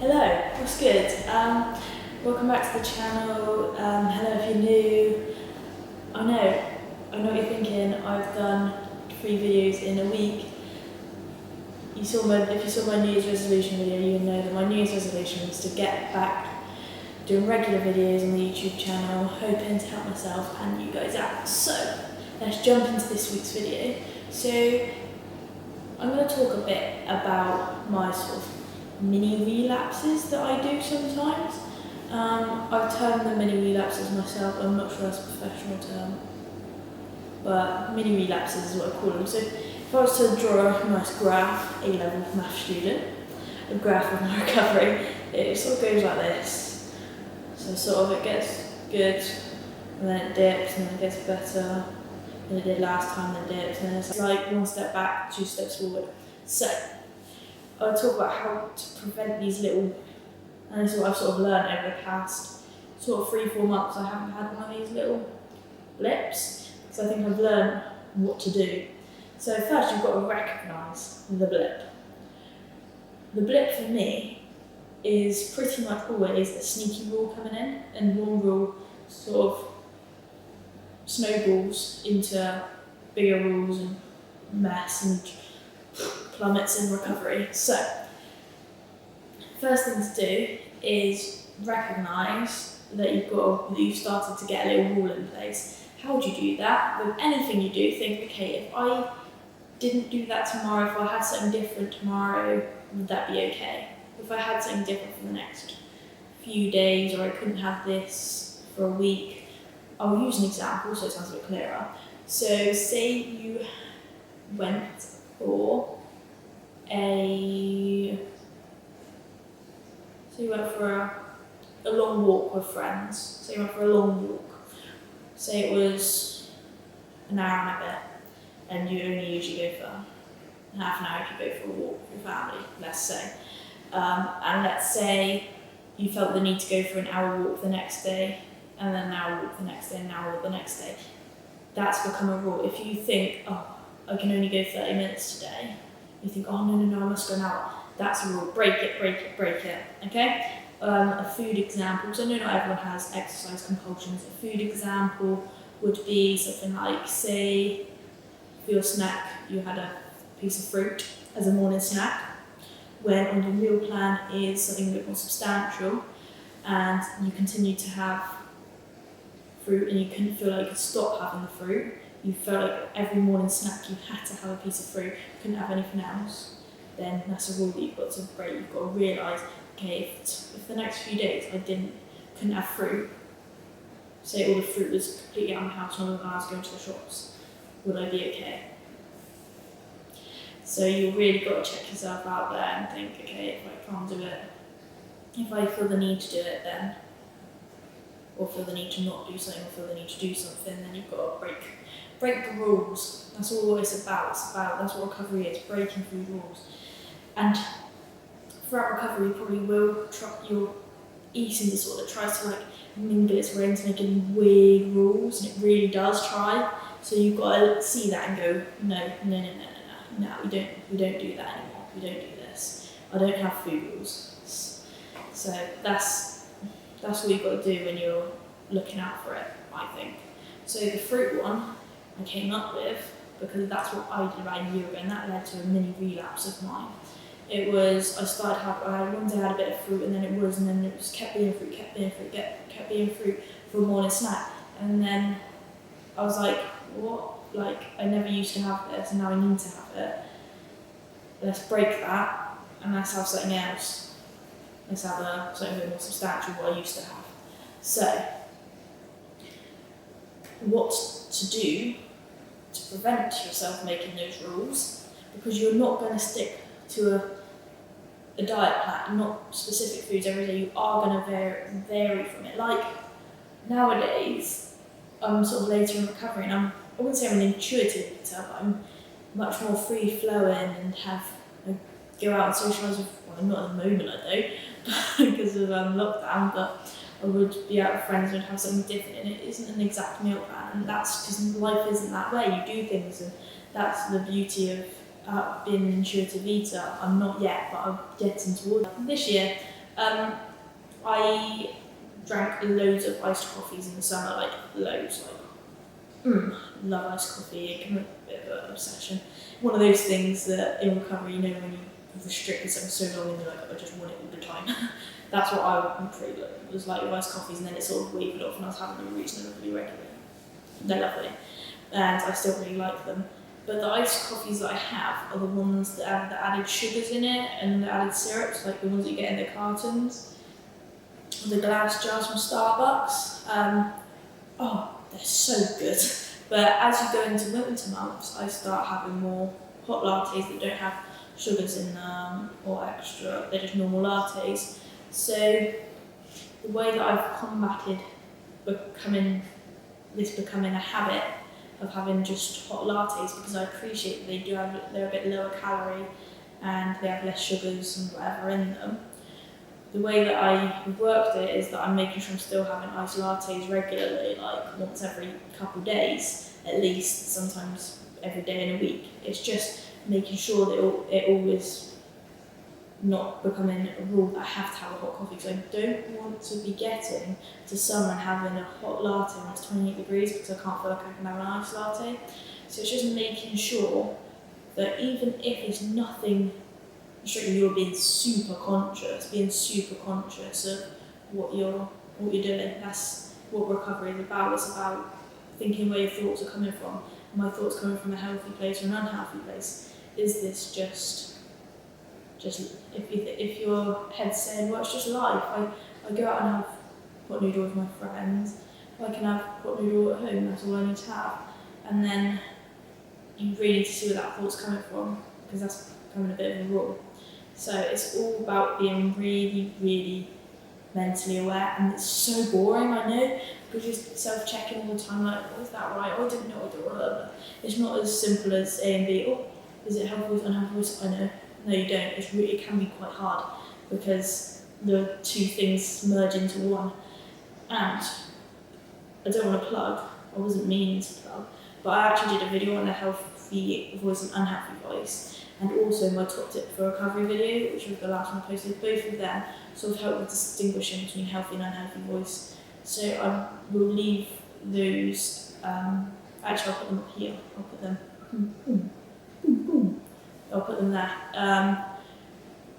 Hello, what's good? Welcome back to the channel. Hello if you're new. I know what you're thinking. I've done 3 videos in a week. If you saw my New Year's resolution video, you know that my New Year's resolution was to get back doing regular videos on the YouTube channel, hoping to help myself and you guys out. So let's jump into this week's video. So I'm going to talk a bit about my sort of mini relapses that I do sometimes. I've termed them mini relapses myself. I'm not sure that's a professional term, but mini relapses is what I call them. So if I was to draw a nice graph, A-level math student, a graph of my recovery, it sort of goes like this. So sort of it gets good, and then it dips, and then it gets better than it did last time, then it dips, and then it's like 1 step back, 2 steps forward. So I'll talk about how to prevent these little, and this is what I've sort of learned over the past sort of 3-4 months. I haven't had one of these little blips, so I think I've learned what to do. So first you've got to recognise the blip. The blip for me is pretty much always a sneaky rule coming in, and one rule sort of snowballs into bigger rules and mess and plummets in recovery. So, first thing to do is recognise that you've started to get a little rule in place. How do you do that? With anything you do, think, okay, if I didn't do that tomorrow, if I had something different tomorrow, would that be okay? If I had something different for the next few days, or I couldn't have this for a week, I'll use an example so it sounds a bit clearer. So, say you went for a long walk with friends. So you went for a long walk. Say it was an hour and a bit, and you only usually go for half an hour if you go for a walk with your family, let's say. And let's say you felt the need to go for an hour walk the next day, and then an hour walk the next day, and an hour walk the next day. That's become a rule. If you think, oh, I can only go 30 minutes today, you think, oh no, I must go an hour. That's a rule. Break it, okay? A food example, so I know not everyone has exercise compulsions. A food example would be something like, say, for your snack, you had a piece of fruit as a morning snack, when on the meal plan is something a bit more substantial, and you continue to have fruit and you couldn't feel like you could stop having the fruit. You felt like every morning snack you had to have a piece of fruit, you couldn't have anything else, then that's a rule that you've got to break. You've got to realise, okay, if the next few days I couldn't have fruit, say all the fruit was completely out of my house and all I was going to the shops, would I be okay? So you've really got to check yourself out there and think, okay, if I can't do it, if I feel the need to do it then, or feel the need to not do something, or feel the need to do something, then you've got to break the rules. That's all it's about. That's what recovery is, breaking through rules. And throughout recovery, you probably will your eating disorder tries to like mingle its way into making weird rules, and it really does try. So you've got to see that and go, no, we don't do that anymore. We don't do this. I don't have food rules. So that's what you've got to do when you're looking out for it, I think. So the fruit one I came up with because that's what I did about a year ago, and that led to a mini relapse of mine. It was, one day I had a bit of fruit, and then it just kept being fruit for a morning snack. And then I was like, what? Like, I never used to have this, and now I need to have it. Let's break that, and let's have something else. Let's have something a bit more substantial, what I used to have. So, what to do to prevent yourself making those rules, because you're not going to stick to a diet plan, not specific foods every day. You are going to vary from it. Like nowadays, I'm sort of later in recovery, and I wouldn't say I'm an intuitive eater, but I'm much more free flowing and go out and socialise with, well, not at the moment I don't, because of lockdown, but I would be out with friends and have something different, and it isn't an exact meal plan, and that's because life isn't that way. You do things, and that's the beauty of being an intuitive eater. I'm not yet, but I'm getting towards that. This year, I drank loads of iced coffees in the summer, like loads, love iced coffee, it can be a bit of an obsession. One of those things that in recovery, when you restrict yourself so long and you're like, I just want it all the time. That's what I'm pretty good. It was like with iced coffees, and then it sort of wavered off and I was having them reasonably regularly. They're lovely, and I still really like them. But the iced coffees that I have are the ones that have the added sugars in it and the added syrups, like the ones that you get in the cartons, the glass jars from Starbucks. They're so good. But as you go into winter months, I start having more hot lattes that don't have sugars in them or extra, they're just normal lattes. So the way that I've combated becoming a habit of having just hot lattes, because I appreciate that they're a bit lower calorie and they have less sugars and whatever in them. The way that I worked it is that I'm making sure I'm still having iced lattes regularly, like once every couple of days, at least, sometimes every day in a week. It's just making sure that it always not becoming a rule that I have to have a hot coffee, because I don't want to be getting to summer and having a hot latte when it's 28 degrees because I can't feel like I can have an iced latte. So it's just making sure that even if it's nothing restricting, you're being super conscious of what you're doing. That's what recovery is about. It's about thinking where your thoughts are coming from. Are my thoughts coming from a healthy place or an unhealthy place? Is this just if your head's saying, well, it's just life. I go out and have hot noodle with my friends. I can have hot noodle at home. That's all I need to have. And then you really need to see where that thought's coming from, because that's becoming a bit of a rule. So it's all about being really, really mentally aware, and it's so boring, I know, because you're self-checking all the time, like, oh, is that right? Oh, I didn't know what it was. It's not as simple as A and B. Oh, is it healthy voice, unhealthy voice? I know. No, you don't. It can be quite hard, because the two things merge into one. And I don't want to plug, I wasn't meaning to plug, but I actually did a video on a healthy voice and unhealthy voice, and also my top tip for recovery video, which was the last one I posted. Both of them sort of help with distinguishing between healthy and unhealthy voice. So I will leave those, actually I'll put them up here, I'll put them there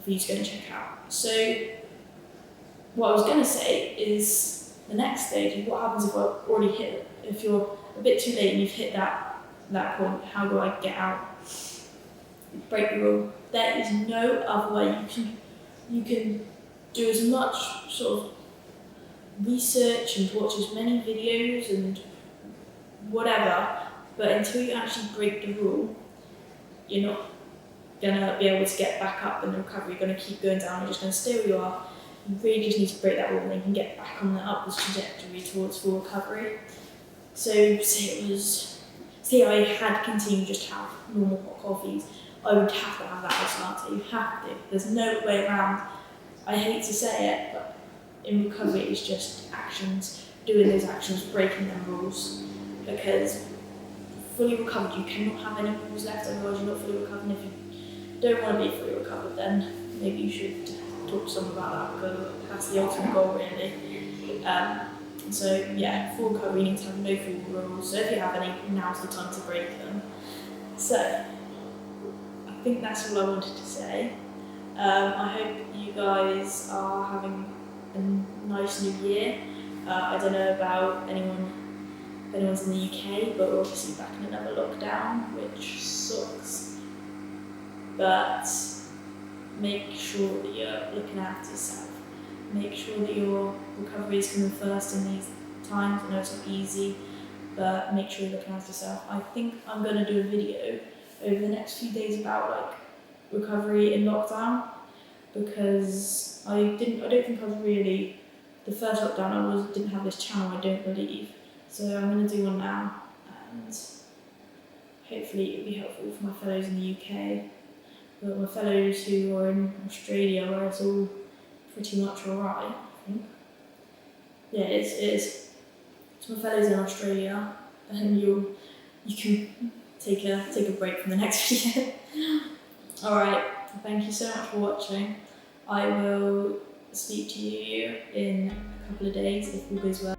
for you to go and check out. So what I was going to say is the next stage is what happens if I've already hit it. If you're a bit too late and you've hit that point, how do I get out? Break the rule. There is no other way. You can do as much sort of research and watch as many videos and whatever, but until you actually break the rule, you're not gonna be able to get back up in the recovery. You're gonna keep going down. You're just gonna stay where you are. You really just need to break that rule, and then you can get back on the upwards trajectory towards full recovery. So say I had continued just to have normal hot coffees, I would have to have that iced latte. You have to. There's no way around. I hate to say it, but in recovery it's just actions, doing those actions, breaking them rules. Because fully recovered, you cannot have any rules left, otherwise you're not fully recovered. And if you don't want to be fully recovered, then maybe you should talk to someone about that, because that's the ultimate goal, really. So yeah, full recovery, you need to have no food rules. So if you have any, now's the time to break them. So I think that's all I wanted to say. I hope you guys are having a nice new year. I don't know about if anyone's in the UK, but we're obviously back in another lockdown, which sucks. But make sure that you're looking after yourself. Make sure that your recovery is coming first in these times. I know it's not easy, but make sure you're looking after yourself. I think I'm going to do a video over the next few days about like recovery in lockdown, because I don't think I was really, the first lockdown I didn't have this channel, I don't believe. So I'm going to do one now, and hopefully it'll be helpful for my fellows in the UK, but my fellows who are in Australia, where it's all pretty much alright, I think. Yeah, it is. To my fellows in Australia, and you can take a break from the next video. Alright, thank you so much for watching. I will speak to you in a couple of days if all goes well.